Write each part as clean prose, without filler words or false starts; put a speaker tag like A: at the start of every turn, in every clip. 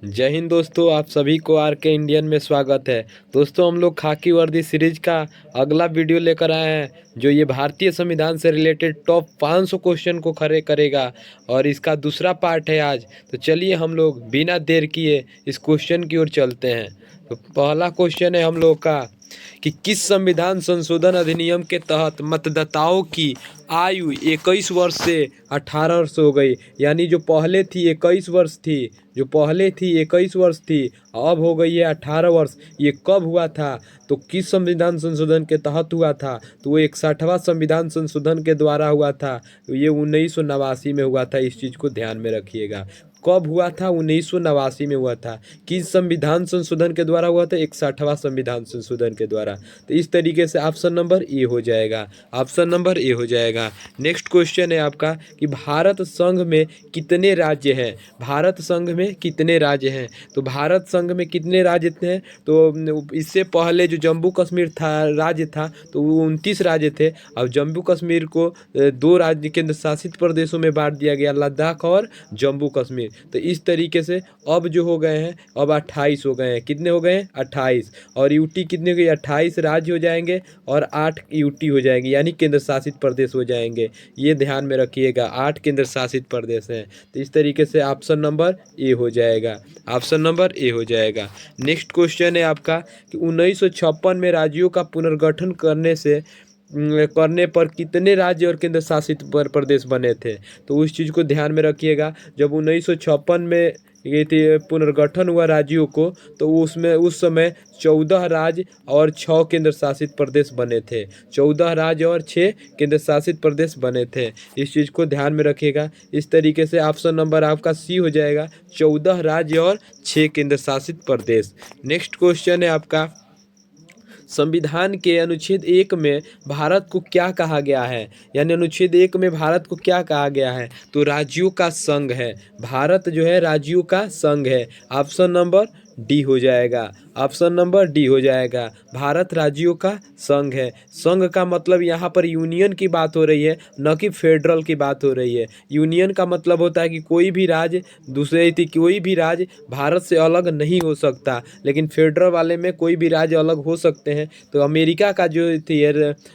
A: जय हिंद दोस्तों, आप सभी को आर के इंडियन में स्वागत है। दोस्तों, हम लोग खाकी वर्दी सीरीज का अगला वीडियो लेकर आए हैं, जो ये भारतीय संविधान से रिलेटेड टॉप 500 क्वेश्चन को खड़े करेगा और इसका दूसरा पार्ट है आज। तो चलिए हम लोग बिना देर किए इस क्वेश्चन की ओर चलते हैं। तो पहला क्वेश्चन है हम लोग का कि किस संविधान संशोधन अधिनियम के तहत मतदाताओं की आयु 21 वर्ष से 18 वर्ष हो गई। यानी जो पहले थी 21 वर्ष थी, जो पहले थी 21 वर्ष थी, अब हो गई है 18 वर्ष। ये कब हुआ था? तो किस संविधान संशोधन के तहत हुआ था? तो वो 61वां संविधान संशोधन के द्वारा हुआ था। तो ये 1989 में हुआ था। इस चीज़ को ध्यान में रखिएगा। कब हुआ था? 1989 में हुआ था। किस संविधान संशोधन के द्वारा हुआ था? 61वां संविधान संशोधन के द्वारा। तो इस तरीके से ऑप्शन नंबर ए हो जाएगा। ऑप्शन नंबर ए हो जाएगा। नेक्स्ट क्वेश्चन है आपका कि भारत संघ में कितने राज्य हैं? भारत संघ में कितने राज्य हैं? तो भारत संघ में कितने राज्य थे? तो इससे पहले जो जम्मू कश्मीर था, राज्य था, तो वो 29 राज्य थे। अब जम्मू कश्मीर को दो राज्य केंद्र शासित प्रदेशों में बांट दिया गया, लद्दाख और जम्मू कश्मीर। तो इस तरीके से अब जो हो गए हैं, अब 28 हो गए हैं। कितने हो गए हैं? 28। और यूटी कितने हो गई? 28 राज्य हो जाएंगे और 8 यूटी हो जाएंगे, यानी केंद्र शासित प्रदेश हो जाएंगे। ये ध्यान में रखिएगा, 8 केंद्र शासित प्रदेश हैं। तो इस तरीके से ऑप्शन नंबर ए हो जाएगा। ऑप्शन नंबर ए हो जाएगा। नेक्स्ट क्वेश्चन है आपका कि 1956 में राज्यों का पुनर्गठन करने पर कितने राज्य और केंद्र शासित प्रदेश बने थे? तो उस चीज़ को ध्यान में रखिएगा। जब 1956 में ये थी पुनर्गठन हुआ राज्यों को, तो उसमें उस समय 14 राज्य और 6 केंद्र शासित प्रदेश बने थे। 14 राज्य और 6 केंद्र शासित प्रदेश बने थे। इस चीज़ को ध्यान में रखिएगा। इस तरीके से ऑप्शन नंबर आपका सी हो जाएगा, 14 राज्य और 6 केंद्र शासित प्रदेश। नेक्स्ट क्वेश्चन है आपका, संविधान के अनुच्छेद 1 में भारत को क्या कहा गया है? यानी अनुच्छेद 1 में भारत को क्या कहा गया है? तो राज्यों का संघ है। भारत जो है राज्यों का संघ है। ऑप्शन नंबर डी हो जाएगा। ऑप्शन नंबर डी हो जाएगा। भारत राज्यों का संघ है। संघ का मतलब यहाँ पर यूनियन की बात हो रही है, न कि फेडरल की बात हो रही है। यूनियन का मतलब होता है कि कोई भी राज्य दूसरे थी, कोई भी राज्य भारत से अलग नहीं हो सकता। लेकिन फेडरल वाले में कोई भी राज्य अलग हो सकते हैं। तो अमेरिका का जो थी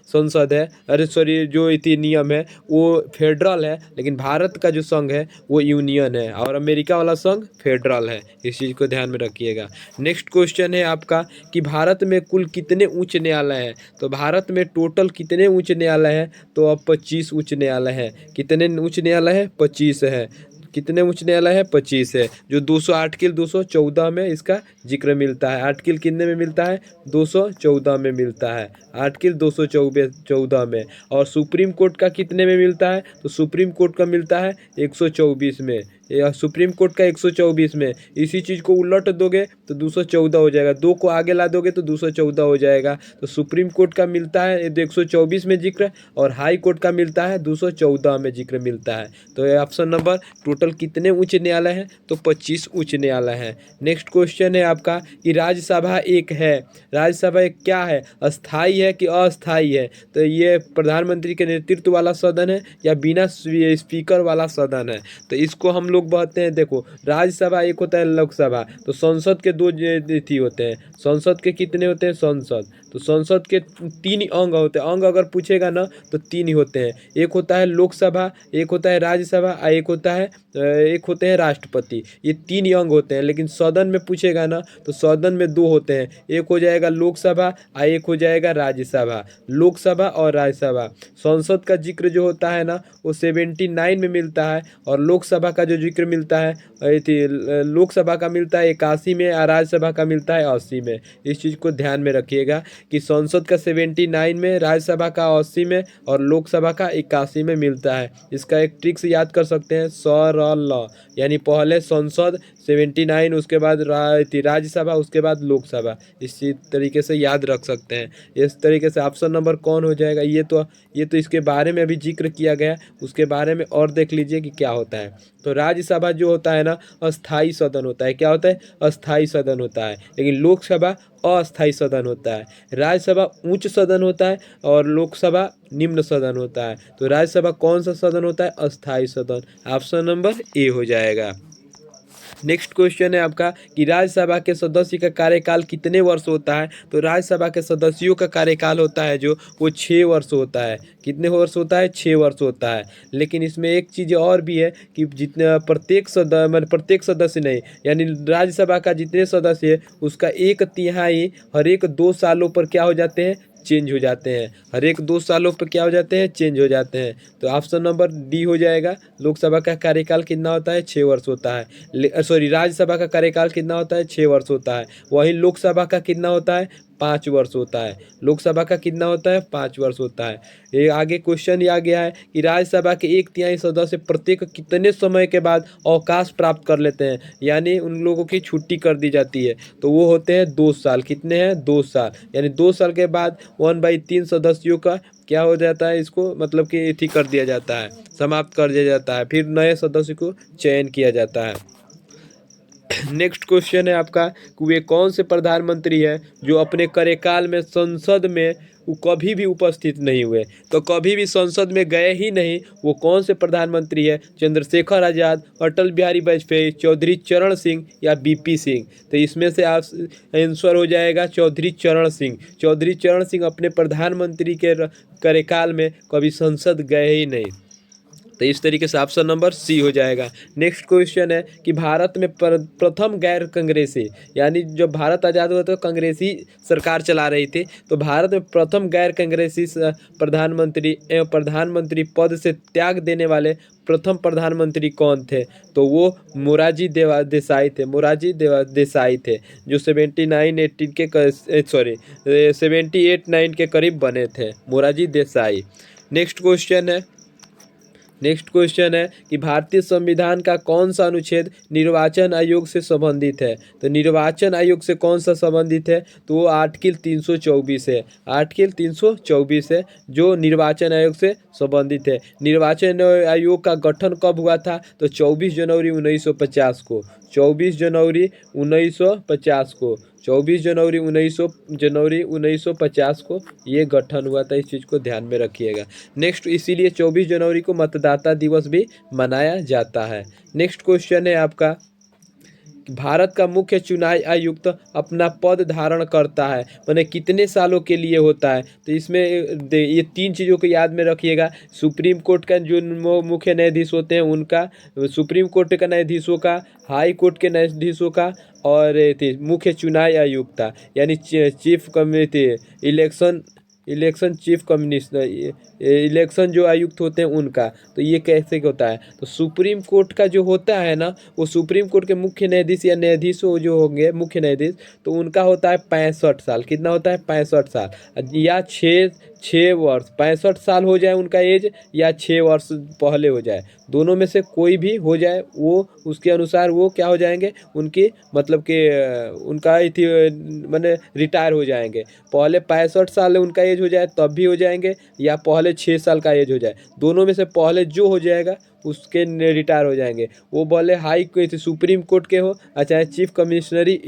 A: संसद है, अरे सॉरी, जो थी नियम है वो फेडरल है, लेकिन भारत का जो संघ है वो यूनियन है और अमेरिका वाला संघ फेडरल है। इस चीज़ को ध्यान में रखिएगा। नेक्स्ट क्वेश्चन है आपका कि भारत में कुल कितने उच्च न्यायालय हैं? तो भारत में टोटल कितने उच्च न्यायालय हैं? तो अब 25 उच्च न्यायालय हैं। कितने उच्च न्यायालय हैं? 25 है। कितने उच्च न्यायालय है? 25 है। जो 200 आर्टिकल 214 में इसका जिक्र मिलता है। आर्टिकल कितने में मिलता है? 214 में मिलता है। आर्टिकल 214 में। और सुप्रीम कोर्ट का कितने में मिलता है? तो सुप्रीम कोर्ट का मिलता है 124 में। या सुप्रीम कोर्ट का 124 में। इसी चीज़ को उलट दोगे तो 214 हो जाएगा, 2 को आगे ला दोगे तो 214 हो जाएगा। तो सुप्रीम कोर्ट का मिलता है 124 में जिक्र, और हाई कोर्ट का मिलता है 214 में जिक्र मिलता है। तो ये ऑप्शन नंबर, टोटल कितने उच्च न्यायालय हैं? तो 25 उच्च न्यायालय हैं। नेक्स्ट क्वेश्चन है आपका कि राज्यसभा एक है, राज्यसभा एक क्या है? अस्थाई है कि अस्थाई है? तो ये प्रधानमंत्री के नेतृत्व वाला सदन है या बिना स्पीकर वाला सदन है? तो इसको हम लोग कहते हैं, देखो, राज्यसभा एक होता है लोकसभा, तो संसद के दो थी होते हैं। संसद के कितने होते हैं? संसद, तो संसद के 3 अंग होते हैं। अंग अगर पूछेगा ना तो 3 ही होते हैं। एक होता है लोकसभा, एक होता है राज्यसभा और एक होते हैं राष्ट्रपति। ये 3 ही अंग होते हैं। लेकिन सदन में पूछेगा ना तो सदन में 2 होते हैं। एक हो जाएगा लोकसभा और एक हो जाएगा राज्यसभा। लोकसभा और राज्यसभा। संसद का जिक्र जो होता है ना वो 79 में मिलता है, और लोकसभा का जो जिक्र मिलता है लोकसभा का मिलता है 81 में और राज्यसभा का मिलता है 80 में। इस चीज़ को ध्यान में रखिएगा कि संसद का 79 में, राज्यसभा का 80 में और लोकसभा का 81 में मिलता है। इसका एक ट्रिक्स याद कर सकते हैं, सरल, यानी पहले संसद 79, उसके बाद राज्यसभा, उसके बाद लोकसभा। इसी तरीके से याद रख सकते हैं। इस तरीके से ऑप्शन नंबर कौन हो जाएगा? ये तो इसके बारे में अभी जिक्र किया गया, उसके बारे में और देख लीजिए कि क्या होता है। तो राज्यसभा जो होता है ना, अस्थाई सदन होता है। क्या होता है? अस्थाई सदन होता है। लेकिन लोकसभा अस्थाई सदन होता है। राज्यसभा उच्च सदन होता है और लोकसभा निम्न सदन होता है। तो राज्यसभा कौन सा सदन होता है? अस्थाई सदन। ऑप्शन नंबर ए हो जाएगा। नेक्स्ट क्वेश्चन है आपका कि राज्यसभा के सदस्य का कार्यकाल कितने वर्ष होता है। तो राज्यसभा के सदस्यों का कार्यकाल होता है जो वो 6 वर्ष होता है। कितने वर्ष होता है? 6 वर्ष होता है। लेकिन इसमें एक चीज़ और भी है कि जितने प्रत्येक सदस्य नहीं, यानी राज्यसभा का जितने सदस्य है उसका 1/3 हर एक 2 सालों पर क्या हो जाते हैं? चेंज हो जाते हैं। हर एक 2 सालों पर क्या हो जाते हैं? चेंज हो जाते हैं। तो ऑप्शन नंबर डी हो जाएगा। लोकसभा का कार्यकाल कितना होता है? 6 वर्ष होता है। सॉरी, राज्यसभा का कार्यकाल कितना होता है? 6 वर्ष होता है। वहीं लोकसभा का कितना होता है? 5 वर्ष होता है। लोकसभा का कितना होता है? 5 वर्ष होता है। ये आगे क्वेश्चन ये आ गया है कि राज्यसभा के 1/3 सदस्य प्रत्येक कितने समय के बाद अवकाश प्राप्त कर लेते हैं, यानी उन लोगों की छुट्टी कर दी जाती है। तो वो होते हैं 2 साल। कितने हैं? 2 साल। यानी 2 साल के बाद 1/3 सदस्यों का क्या हो जाता है? इसको मतलब कि ठीक कर दिया जाता है, समाप्त कर दिया जाता है। फिर नए सदस्य को चयन किया जाता है। नेक्स्ट क्वेश्चन है आपका कि वे कौन से प्रधानमंत्री हैं जो अपने कार्यकाल में संसद में वो कभी भी उपस्थित नहीं हुए। तो कभी भी संसद में गए ही नहीं, वो कौन से प्रधानमंत्री है? चंद्रशेखर आज़ाद, अटल बिहारी वाजपेयी, चौधरी चरण सिंह या बीपी सिंह। तो इसमें से आप आंसर हो जाएगा चौधरी चरण सिंह। चौधरी चरण सिंह अपने प्रधानमंत्री के कार्यकाल में कभी संसद गए ही नहीं। तो इस तरीके से ऑप्शन नंबर सी हो जाएगा। नेक्स्ट क्वेश्चन है कि भारत में प्रथम गैर कांग्रेसी, यानी जब भारत आज़ाद हुआ तो कांग्रेसी सरकार चला रही थी, तो भारत में प्रथम गैर कांग्रेसी प्रधानमंत्री एवं प्रधानमंत्री पद से त्याग देने वाले प्रथम प्रधानमंत्री कौन थे? तो वो मोरारजी देसाई थे। मोरारजी देसाई थे जो 79-80 के 78-9 के करीब बने थे, मोरारजी देसाई। नेक्स्ट क्वेश्चन है कि भारतीय संविधान का कौन सा अनुच्छेद निर्वाचन आयोग से संबंधित है। तो निर्वाचन आयोग से कौन सा संबंधित है? तो वो आर्टिकल 324 है। आर्टिकल 324 है जो निर्वाचन आयोग से संबंधित है। निर्वाचन आयोग का गठन कब हुआ था? तो 24 जनवरी 1950 को। 24 जनवरी 1950 को। 24 जनवरी 1950 को ये गठन हुआ था। इस चीज़ को ध्यान में रखिएगा। नेक्स्ट, इसीलिए 24 जनवरी को मतदाता दिवस भी मनाया जाता है। नेक्स्ट क्वेश्चन है आपका, भारत का मुख्य चुनाव आयुक्त अपना पद धारण करता है मैंने कितने सालों के लिए होता है? तो इसमें ये 3 चीज़ों को याद में रखिएगा। सुप्रीम कोर्ट का जो मुख्य न्यायाधीश होते हैं उनका, सुप्रीम कोर्ट का न्यायाधीशों का, हाई कोर्ट के न्यायाधीशों का, और मुख्य चुनाव आयुक्त यानी chief committee election chief commissioner, election जो आयुक्त होते हैं उनका। तो ये कैसे होता है? तो सुप्रीम कोर्ट का जो होता है ना, वो सुप्रीम कोर्ट के मुख्य न्यायाधीश या न्यायाधीशों जो होंगे मुख्य न्यायाधीश, तो उनका होता है 65 साल। कितना होता है? 65 साल या 6 वर्ष। 65 साल हो जाए उनका एज, या 6 वर्ष पहले हो जाए, दोनों में से कोई भी हो जाए, वो उसके अनुसार वो क्या हो जाएंगे, उनकी मतलब कि उनका मैंने रिटायर हो जाएंगे। पहले 65 साल उनका एज हो जाए तब भी हो जाएंगे, या पहले 6 साल का एज हो जाए, दोनों में से पहले जो हो जाएगा उसके रिटायर हो जाएंगे। वो बोले हाई सुप्रीम कोर्ट के हो, चाहे चीफ कमिश्नरी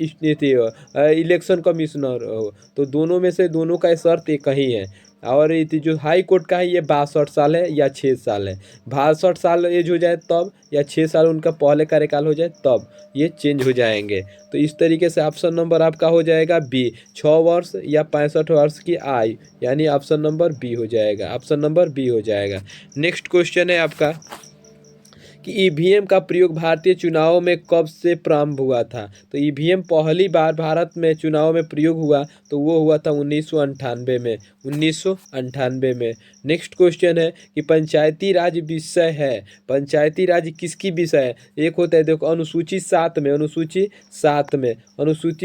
A: हो, इलेक्शन कमिश्नर हो, तो दोनों में से दोनों का शर्त एक ही है। और जो हाई कोर्ट का है ये 62 साल है या 6 साल है। 62 साल एज हो जाए तब, या 6 साल उनका पहले कार्यकाल हो जाए तब ये चेंज हो जाएंगे। तो इस तरीके से ऑप्शन नंबर आपका हो जाएगा बी, 6 वर्ष या 65 वर्ष की आयु, यानी ऑप्शन नंबर बी हो जाएगा। ऑप्शन नंबर बी हो जाएगा। नेक्स्ट क्वेश्चन है आपका कि ईवीएम का प्रयोग भारतीय चुनावों में कब से प्रारंभ हुआ था? तो ईवीएम पहली बार भारत में चुनाव में प्रयोग हुआ तो वो हुआ था 1998 में। 1998 में। नेक्स्ट क्वेश्चन है कि पंचायती राज विषय है, पंचायती राज किसकी विषय है? एक होता है देखो अनुसूची 7 में, अनुसूची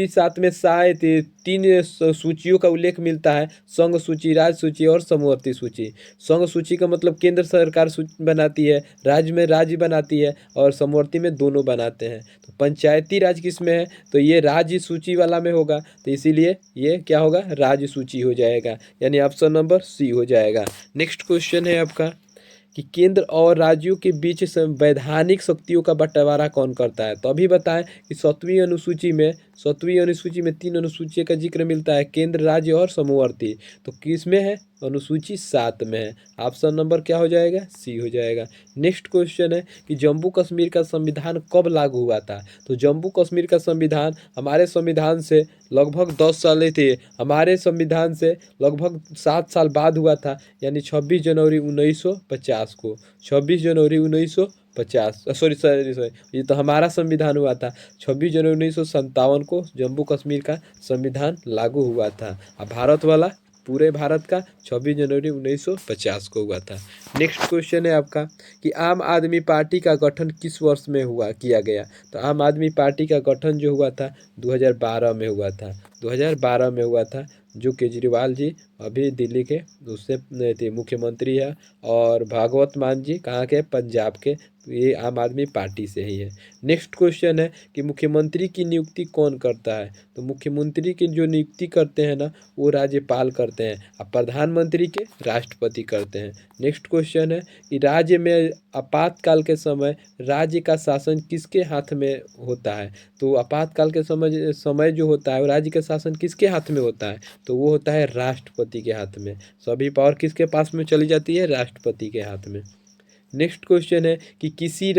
A: 7 में शायद 3 सूचियों का उल्लेख मिलता है, संघ सूची, राज्य सूची और समवर्ती सूची। संघ सूची का मतलब केंद्र सरकार बनाती है, राज्य में राज्य बनाती है, और समवर्ती में दोनों बनाते हैं। तो पंचायती राज किस में है? तो ये राज्य सूची वाला में होगा, तो इसीलिए ये क्या होगा? राज्य सूची हो जाएगा, यानी ऑप्शन नंबर सी हो जाएगा। नेक्स्ट क्वेश्चन है आपका कि केंद्र और राज्यों के बीच वैधानिक शक्तियों का बंटवारा कौन करता है? तो अभी बताएं कि 7वीं अनुसूची में 3 अनुसूचियों का जिक्र मिलता है, केंद्र, राज्य और समवर्ती। तो किस में है? अनुसूची 7 में है। ऑप्शन नंबर क्या हो जाएगा? सी हो जाएगा। नेक्स्ट क्वेश्चन है कि जम्मू कश्मीर का संविधान कब लागू हुआ था? तो जम्मू कश्मीर का संविधान हमारे संविधान से लगभग 10 साल थे, हमारे संविधान से लगभग 7 साल बाद हुआ था, यानी 26 जनवरी 1950 को। 26 जनवरी 1950, सॉरी सॉरी सॉरी, ये तो हमारा संविधान हुआ था 26 जनवरी 1957 को जम्मू कश्मीर का संविधान लागू हुआ था। अब भारत वाला पूरे भारत का 26 जनवरी 1950 को हुआ था। नेक्स्ट क्वेश्चन है आपका कि आम आदमी पार्टी का गठन किस वर्ष में किया गया? तो आम आदमी पार्टी का गठन जो हुआ था 2012 में हुआ था। 2012 में हुआ था, जो केजरीवाल जी अभी दिल्ली के उससे थे मुख्यमंत्री है, और भगवत मान जी कहाँ के? पंजाब के। तो ये आम आदमी पार्टी से ही है। नेक्स्ट क्वेश्चन है कि मुख्यमंत्री की नियुक्ति कौन करता है? तो मुख्यमंत्री की जो नियुक्ति करते हैं ना, वो राज्यपाल करते हैं, और प्रधानमंत्री के राष्ट्रपति करते हैं। नेक्स्ट क्वेश्चन है कि राज्य में आपातकाल के समय राज्य का शासन किसके हाथ में होता है? तो आपातकाल के समय समय जो होता है वो राज्य का शासन किसके हाथ में होता है? तो वो होता है राष्ट्रपति के हाथ में। सभी पावर किसके पास में चली जाती है? राष्ट्रपति के हाथ में। नेक्स्ट क्वेश्चन है कि किसी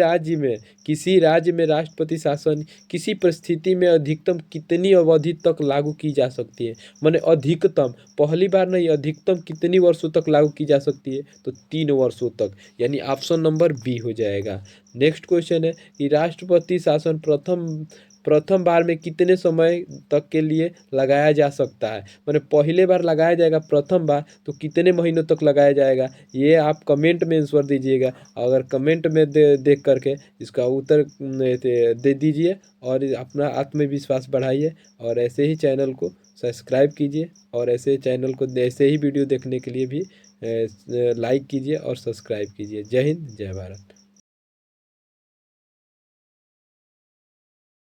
A: राज्य में राष्ट्रपति शासन किसी परिस्थिति में अधिकतम कितनी अवधि तक लागू की जा सकती है? माने अधिकतम, पहली बार नहीं, अधिकतम कितनी वर्षों तक लागू की जा सकती है? तो 3 वर्षों तक, यानी ऑप्शन नंबर बी हो जाएगा। नेक्स्ट क्वेश्चन है कि राष्ट्रपति शासन प्रथम प्रथम बार में कितने समय तक के लिए लगाया जा सकता है? मैंने पहले बार लगाया जाएगा प्रथम बार, तो कितने महीनों तक लगाया जाएगा? ये आप कमेंट में आंसर दीजिएगा। अगर कमेंट में देख करके इसका उत्तर दे दीजिए, और अपना आत्मविश्वास बढ़ाइए, और ऐसे ही चैनल को सब्सक्राइब कीजिए, और ऐसे चैनल को ऐसे ही वीडियो देखने के लिए भी लाइक कीजिए और सब्सक्राइब कीजिए। जय हिंद, जय भारत।